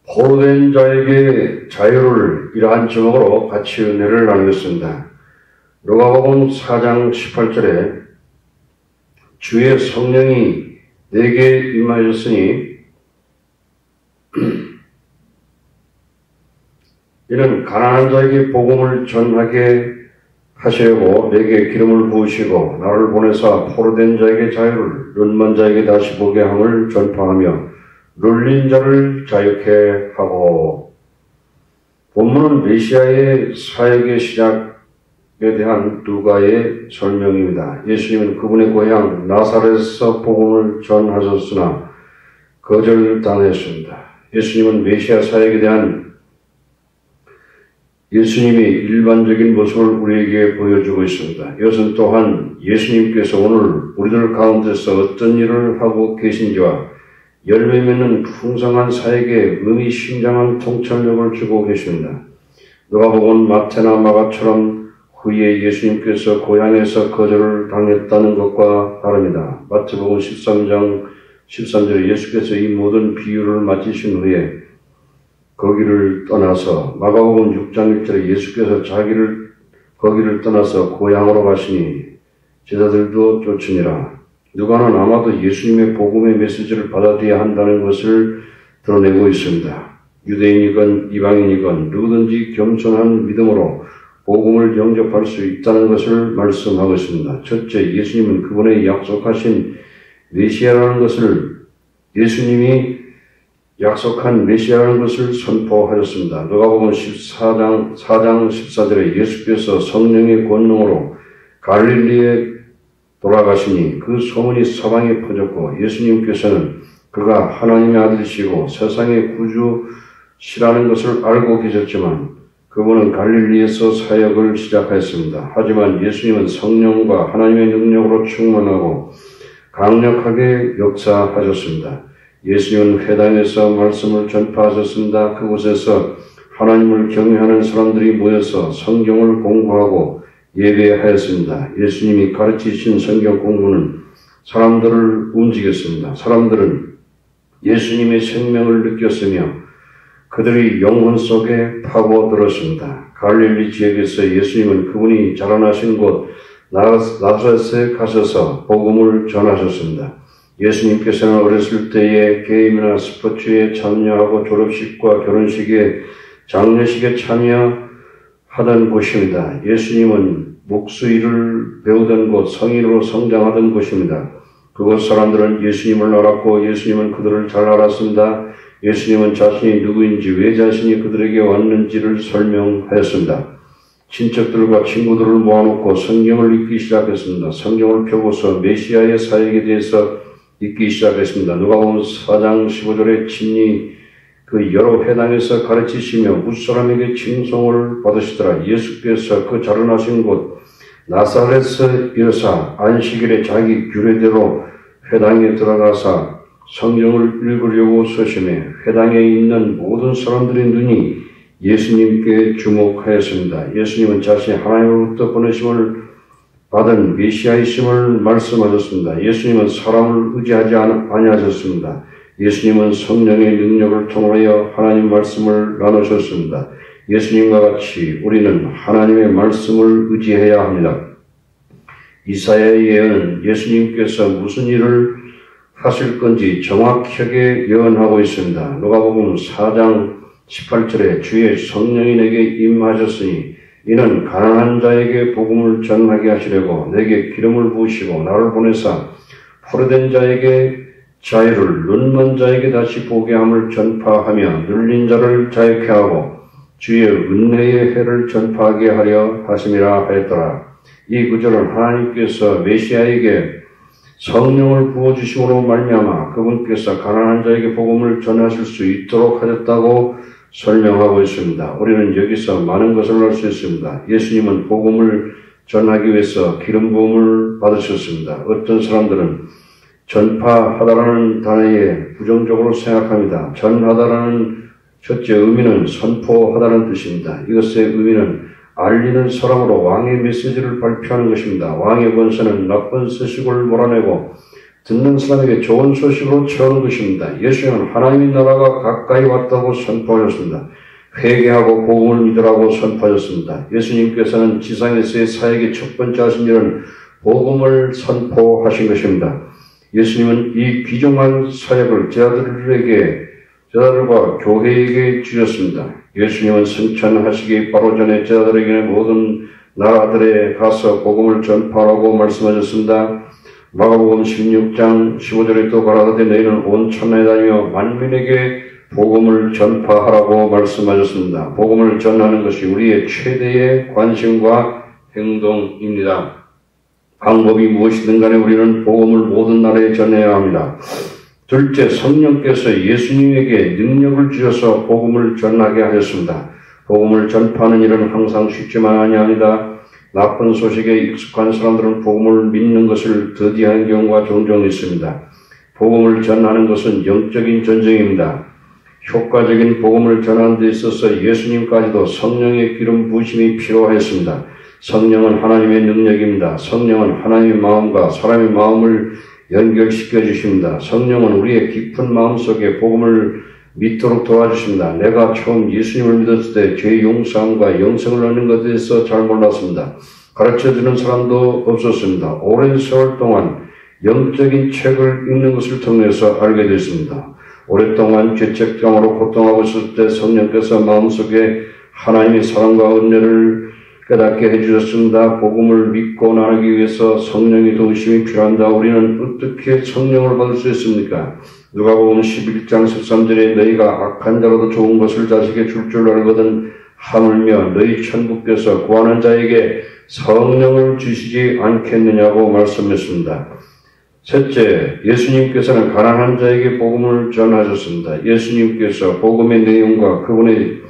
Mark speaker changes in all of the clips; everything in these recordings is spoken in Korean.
Speaker 1: 포로된 자에게 자유를 이러한 제목으로 같이 은혜를 나누겠습니다. 누가복음 4장 18절에 주의 성령이 내게 임하셨으니 이는 가난한 자에게 복음을 전하게 하시려고 내게 기름을 부으시고 나를 보내사 포로된 자에게 자유를 눈먼 자에게 다시 보게 함을 전파하며 눌린 자를 자유케 하고. 본문은 메시아의 사역의 시작에 대한 누가의 설명입니다. 예수님은 그분의 고향 나사렛에서 복음을 전하셨으나 거절당했습니다. 예수님은 메시아 사역에 대한 예수님의 일반적인 모습을 우리에게 보여주고 있습니다. 이것은 또한 예수님께서 오늘 우리들 가운데서 어떤 일을 하고 계신지와 열매 맺는 풍성한 사역에 의미심장한 통찰력을 주고 계십니다. 누가복음 마태나 마가처럼 후에 예수님께서 고향에서 거절을 당했다는 것과 다릅니다. 마태복음 13장 13절에 예수께서 이 모든 비유를 마치신 후에 거기를 떠나서, 마가복음 6장 1절에 예수께서 거기를 떠나서 고향으로 가시니 제자들도 쫓으니라. 누가는 아마도 예수님의 복음의 메시지를 받아들여야 한다는 것을 드러내고 있습니다. 유대인이건 이방인이건 누구든지 겸손한 믿음으로 복음을 영접할 수 있다는 것을 말씀하고 있습니다. 첫째, 예수님은 그분의 약속하신 메시아라는 것을, 예수님이 약속한 메시아라는 것을 선포하였습니다. 누가복음 4장 14절에 예수께서 성령의 권능으로 갈릴리에 돌아가시니 그 소문이 서방에 퍼졌고 예수님께서는 그가 하나님의 아들이시고 세상의 구주시라는 것을 알고 계셨지만 그분은 갈릴리에서 사역을 시작하였습니다. 하지만 예수님은 성령과 하나님의 능력으로 충만하고 강력하게 역사하셨습니다. 예수님은 회당에서 말씀을 전파하셨습니다. 그곳에서 하나님을 경외하는 사람들이 모여서 성경을 공부하고 예배하였습니다. 예수님이 가르치신 성경 공부는 사람들을 움직였습니다. 사람들은 예수님의 생명을 느꼈으며 그들이 영혼 속에 파고들었습니다. 갈릴리 지역에서 예수님은 그분이 자라나신 곳 나사렛에 가셔서 복음을 전하셨습니다. 예수님께서는 어렸을 때에 게임이나 스포츠에 참여하고 졸업식과 결혼식에 장례식에 참여하던 곳입니다. 예수님은 목수일을 배우던 곳, 성인으로 성장하던 곳입니다. 그곳 사람들은 예수님을 알았고 예수님은 그들을 잘 알았습니다. 예수님은 자신이 누구인지, 왜 자신이 그들에게 왔는지를 설명하였습니다. 친척들과 친구들을 모아놓고 성경을 읽기 시작했습니다. 성경을 펴고서 메시아의 사역에 대해서 읽기 시작했습니다. 누가복음 4장 15절에 친히 그 여러 회당에서 가르치시며 무사람에게 칭송을 받으시더라. 예수께서 그 자라나신 곳 나사렛에 이르사 안식일에 자기 규례대로 회당에 들어가사 성경을 읽으려고 서심해 회당에 있는 모든 사람들의 눈이 예수님께 주목하였습니다. 예수님은 자신이 하나님으로부터 보내심을 받은 메시아이심을 말씀하셨습니다. 예수님은 사람을 의지하지 아니하셨습니다. 예수님은 성령의 능력을 통하여 하나님 말씀을 나누셨습니다. 예수님과 같이 우리는 하나님의 말씀을 의지해야 합니다. 이사야의 예언은 예수님께서 무슨 일을 하실 건지 정확하게 예언하고 있습니다. 누가복음 4장 18절에 주의 성령이 내게 임하셨으니 이는 가난한 자에게 복음을 전하게 하시려고 내게 기름을 부으시고 나를 보내사 포로된 자에게 자유를, 눈먼 자에게 다시 보게 함을 전파하며 눌린 자를 자유케 하고 주의 은혜의 해를 전파하게 하려 하심이라 하였더라. 이 구절은 하나님께서 메시아에게 성령을 부어주심으로 말미암아 그분께서 가난한 자에게 복음을 전하실 수 있도록 하셨다고 설명하고 있습니다. 우리는 여기서 많은 것을 알 수 있습니다. 예수님은 복음을 전하기 위해서 기름 부음을 받으셨습니다. 어떤 사람들은 전파하다라는 단어에 부정적으로 생각합니다. 전하다라는 첫째 의미는 선포하다는 뜻입니다. 이것의 의미는 알리는 사람으로 왕의 메시지를 발표하는 것입니다. 왕의 권세는 나쁜 서식을 몰아내고 듣는 사람에게 좋은 소식으로 채우는 것입니다. 예수님은 하나님의 나라가 가까이 왔다고 선포하셨습니다. 회개하고 복음을 믿으라고 선포하셨습니다. 예수님께서는 지상에서의 사역의 첫 번째 하신 일은 복음을 선포하신 것입니다. 예수님은 이 귀중한 사역을 제자들과 교회에게 주셨습니다. 예수님은 승천하시기 바로 전에 제자들에게 모든 나라들에 가서 복음을 전파하라고 말씀하셨습니다. 마가복음 16장 15절에 또 가라사대 너희는 온 천하에 다니며 만민에게 복음을 전파하라고 말씀하셨습니다. 복음을 전하는 것이 우리의 최대의 관심과 행동입니다. 방법이 무엇이든 간에 우리는 복음을 모든 나라에 전해야 합니다. 둘째, 성령께서 예수님에게 능력을 주셔서 복음을 전하게 하셨습니다. 복음을 전파하는 일은 항상 쉽지만 아니합니다. 나쁜 소식에 익숙한 사람들은 복음을 믿는 것을 더디하는 경우가 종종 있습니다. 복음을 전하는 것은 영적인 전쟁입니다. 효과적인 복음을 전하는 데 있어서 예수님까지도 성령의 기름 부으심이 필요하였습니다. 성령은 하나님의 능력입니다. 성령은 하나님의 마음과 사람의 마음을 연결시켜 주십니다. 성령은 우리의 깊은 마음속에 복음을 믿도록 도와주십니다. 내가 처음 예수님을 믿었을 때 죄의 용서함과 영생을 얻는 것에 대해서 잘 몰랐습니다. 가르쳐주는 사람도 없었습니다. 오랜 세월 동안 영적인 책을 읽는 것을 통해서 알게 됐습니다. 오랫동안 죄책감으로 고통하고 있을 때 성령께서 마음속에 하나님의 사랑과 은혜를 깨닫게 해주셨습니다. 복음을 믿고 나누기 위해서 성령의 도우심이 필요한다. 우리는 어떻게 성령을 받을 수 있습니까? 누가복음 11장 13절에 너희가 악한 자라도 좋은 것을 자식에게 줄 줄 알거든 하물며 너희 천국께서 구하는 자에게 성령을 주시지 않겠느냐고 말씀했습니다. 셋째, 예수님께서는 가난한 자에게 복음을 전하셨습니다. 예수님께서 복음의 내용과 그분의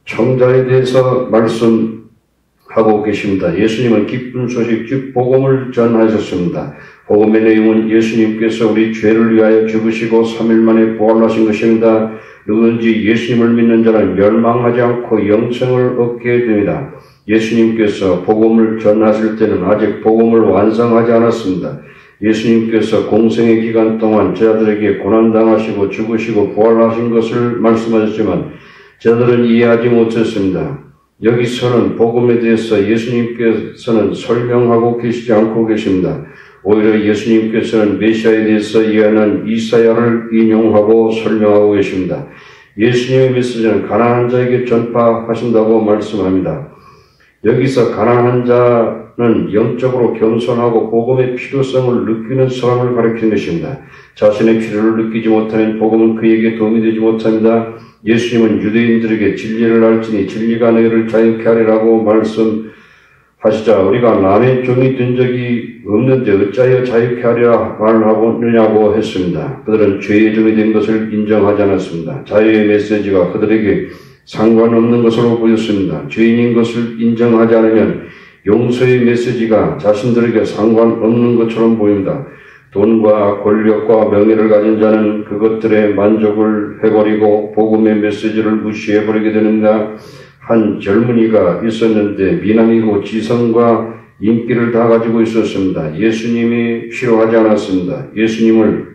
Speaker 1: 청자에 대해서 말씀하고 계십니다. 예수님은 기쁜 소식, 즉 복음을 전하셨습니다. 복음의 내용은 예수님께서 우리 죄를 위하여 죽으시고 3일 만에 부활하신 것입니다. 누구든지 예수님을 믿는 자는 멸망하지 않고 영생을 얻게 됩니다. 예수님께서 복음을 전하실 때는 아직 복음을 완성하지 않았습니다. 예수님께서 공생의 기간 동안 제자들에게 고난당하시고 죽으시고 부활하신 것을 말씀하셨지만 제자들은 이해하지 못했습니다. 여기서는 복음에 대해서 예수님께서는 설명하고 계시지 않고 계십니다. 오히려 예수님께서는 메시아에 대해서 이해하는 이사야를 인용하고 설명하고 계십니다. 예수님의 메시지는 가난한 자에게 전파하신다고 말씀합니다. 여기서 가난한 자는 영적으로 겸손하고 복음의 필요성을 느끼는 사람을 가리키는 것입니다. 자신의 필요를 느끼지 못하면 복음은 그에게 도움이 되지 못합니다. 예수님은 유대인들에게 진리를 알지니 진리가 너희를 자유케 하리라고 말씀하시자 우리가 남의 종이 된 적이 없는데 어찌하여 자유케 하리라 말하느냐고 했습니다. 그들은 죄의 종이 된 것을 인정하지 않았습니다. 자유의 메시지가 그들에게 상관없는 것으로 보였습니다. 죄인인 것을 인정하지 않으면 용서의 메시지가 자신들에게 상관없는 것처럼 보입니다. 돈과 권력과 명예를 가진 자는 그것들의 만족을 해버리고 복음의 메시지를 무시해버리게 됩니다. 한 젊은이가 있었는데 미남이고 지성과 인기를 다 가지고 있었습니다. 예수님이 필요하지 않았습니다. 예수님을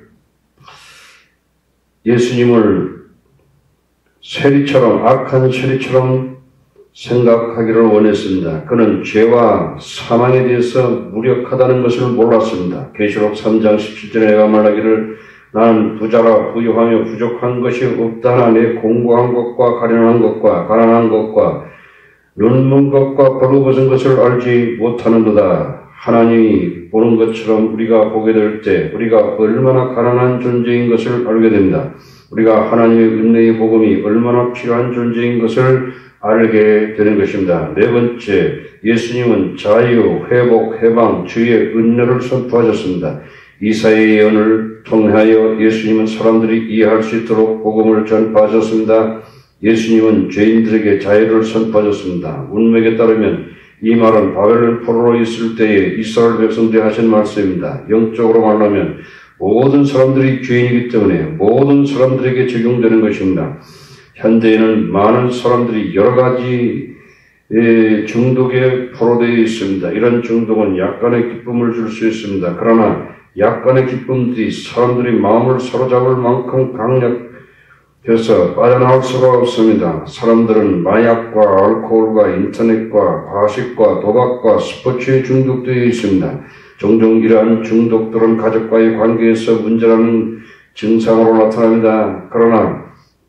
Speaker 1: 악한 세리처럼 생각하기를 원했습니다. 그는 죄와 사망에 대해서 무력하다는 것을 몰랐습니다. 계시록 3장 17절에 내가 말하기를 나는 부자라 부유하며 부족한 것이 없다나 내 공고한 것과 가련한 것과 가난한 것과 눈먼 것과 벌거벗은 것을 알지 못하는도다. 하나님이 보는 것처럼 우리가 보게 될 때 우리가 얼마나 가난한 존재인 것을 알게 됩니다. 우리가 하나님의 은혜의 복음이 얼마나 필요한 존재인 것을 알게 되는 것입니다. 네 번째, 예수님은 자유, 회복, 해방, 주의 은혜를 선포하셨습니다. 이사야의 예언을 통하여 예수님은 사람들이 이해할 수 있도록 복음을 전파하셨습니다. 예수님은 죄인들에게 자유를 선포하셨습니다. 문맥에 따르면 이 말은 바벨론 포로로 있을 때에 이스라엘 백성들이 하신 말씀입니다. 영적으로 말하면 모든 사람들이 죄인이기 때문에 모든 사람들에게 적용되는 것입니다. 현대에는 많은 사람들이 여러 가지 중독에 포로되어 있습니다. 이런 중독은 약간의 기쁨을 줄 수 있습니다. 그러나 약간의 기쁨들이 사람들이 마음을 사로잡을 만큼 강력해서 빠져나올 수가 없습니다. 사람들은 마약과 알코올과 인터넷과 과식과 도박과 스포츠에 중독되어 있습니다. 종종 이러한 중독들은 가족과의 관계에서 문제라는 증상으로 나타납니다. 그러나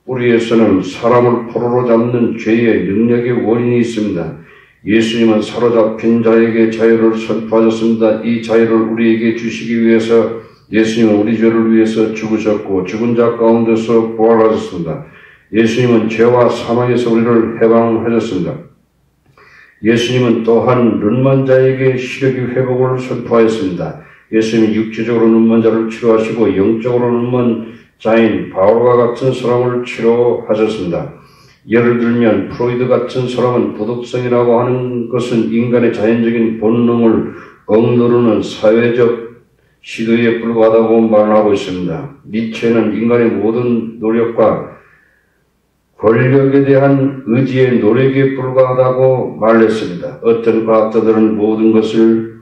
Speaker 1: 우리에서는 사람을 포로로 잡는 죄의 능력의 원인이 있습니다. 예수님은 사로잡힌 자에게 자유를 선포하셨습니다. 이 자유를 우리에게 주시기 위해서 예수님은 우리 죄를 위해서 죽으셨고 죽은 자 가운데서 부활하셨습니다. 예수님은 죄와 사망에서 우리를 해방하셨습니다. 예수님은 또한 눈먼 자에게 시력의 회복을 선포하였습니다. 예수님은 육체적으로 눈먼 자를 치료하시고 영적으로 눈먼 자인 바울과 같은 사람을 치료하셨습니다. 예를 들면 프로이드 같은 사람은 도덕성이라고 하는 것은 인간의 자연적인 본능을 억누르는 사회적 시도에 불과하다고 말하고 있습니다. 니체는 인간의 모든 노력과 권력에 대한 의지의 노력에 불과하다고 말했습니다. 어떤 과학자들은 모든 것을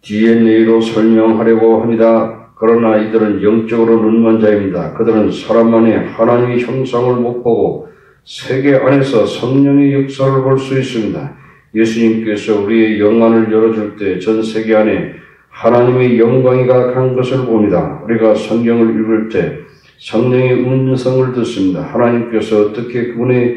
Speaker 1: DNA로 설명하려고 합니다. 그러나 이들은 영적으로 눈먼 자입니다. 그들은 사람만의 하나님의 형상을 못 보고 세계 안에서 성령의 역사를 볼 수 있습니다. 예수님께서 우리의 영안을 열어줄 때 전 세계 안에 하나님의 영광이 가득한 것을 봅니다. 우리가 성경을 읽을 때 성령의 음성을 듣습니다. 하나님께서 어떻게 그분의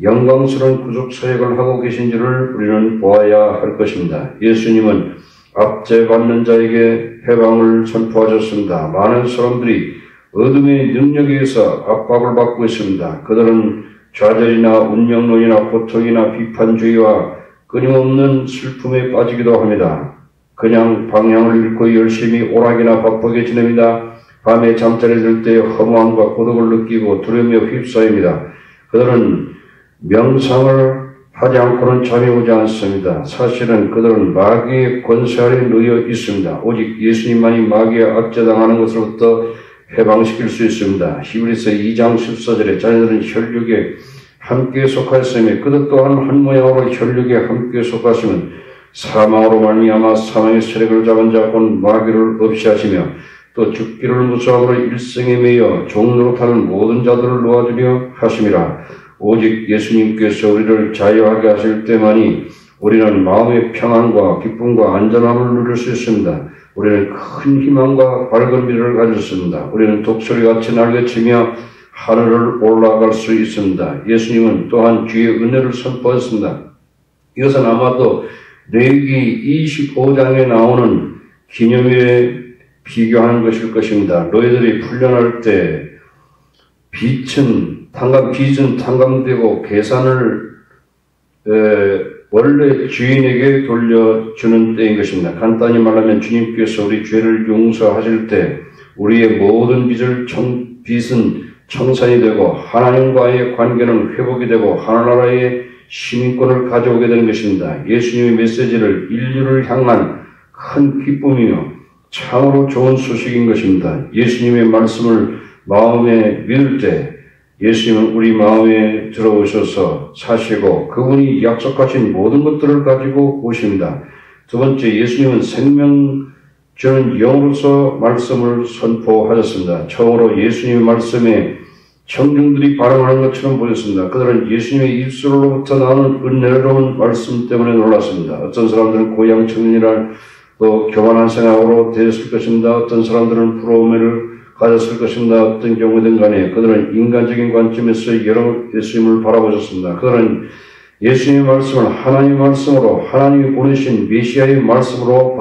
Speaker 1: 영광스러운 구속 사역을 하고 계신지를 우리는 보아야 할 것입니다. 예수님은 압제받는 자에게 해방을 선포하셨습니다. 많은 사람들이 어둠의 능력에 의해서 압박을 받고 있습니다. 그들은 좌절이나 운명론이나 고통이나 비판주의와 끊임없는 슬픔에 빠지기도 합니다. 그냥 방향을 잃고 열심히 오락이나 바쁘게 지냅니다. 밤에 잠자리 들 때 허무함과 고독을 느끼고 두려움에 휩싸입니다. 그들은 명상을 하지 않고는 잠이 오지 않습니다. 사실은 그들은 마귀의 권세 아래 놓여 있습니다. 오직 예수님만이 마귀에 압제당하는 것으로부터 해방시킬 수 있습니다. 히브리서 2장 14절에 자녀들은 혈육에 함께 속하였으며 그들 또한 한 모양으로 혈육에 함께 속하시면 사망으로 말미암아 사망의 세력을 잡은 자 곧 마귀를 없이 하시며 또 죽기를 무서함으로 일생에 매여 종노릇하는 모든 자들을 놓아주려 하심이라. 오직 예수님께서 우리를 자유하게 하실 때만이 우리는 마음의 평안과 기쁨과 안전함을 누릴 수 있습니다. 우리는 큰 희망과 밝은 미래를 가졌습니다. 우리는 독수리같이 날개치며 하늘을 올라갈 수 있습니다. 예수님은 또한 주의 은혜를 선포했습니다. 이것은 아마도 레위기 25장에 나오는 기념일에 비교하는 것일 것입니다. 노예들이 풀려날 때 빚은 탕감되고 계산을 원래 주인에게 돌려주는 때인 것입니다. 간단히 말하면 주님께서 우리 죄를 용서하실 때 우리의 모든 빚은 청산이 되고 하나님과의 관계는 회복이 되고 하나나라의 시민권을 가져오게 되는 것입니다. 예수님의 메시지를 인류를 향한 큰 기쁨이며 참으로 좋은 소식인 것입니다. 예수님의 말씀을 마음에 믿을 때 예수님은 우리 마음에 들어오셔서 사시고 그분이 약속하신 모든 것들을 가지고 오십니다. 두 번째, 예수님은 생명 주는 영으로서 말씀을 선포하셨습니다. 처음으로 예수님의 말씀에 청중들이 반응하는 것처럼 보였습니다. 그들은 예수님의 입술로부터 나오는 은혜로운 말씀 때문에 놀랐습니다. 어떤 사람들은 고향 청년이란 또 교만한 생각으로 되었을 것입니다. 어떤 사람들은 부러움을 가졌을 것입니다. 어떤 경우든 간에 그들은 인간적인 관점에서 여러 예수님을 바라보셨습니다. 그들은 예수님의 말씀을 하나님의 말씀으로 하나님이 보내신 메시아의 말씀으로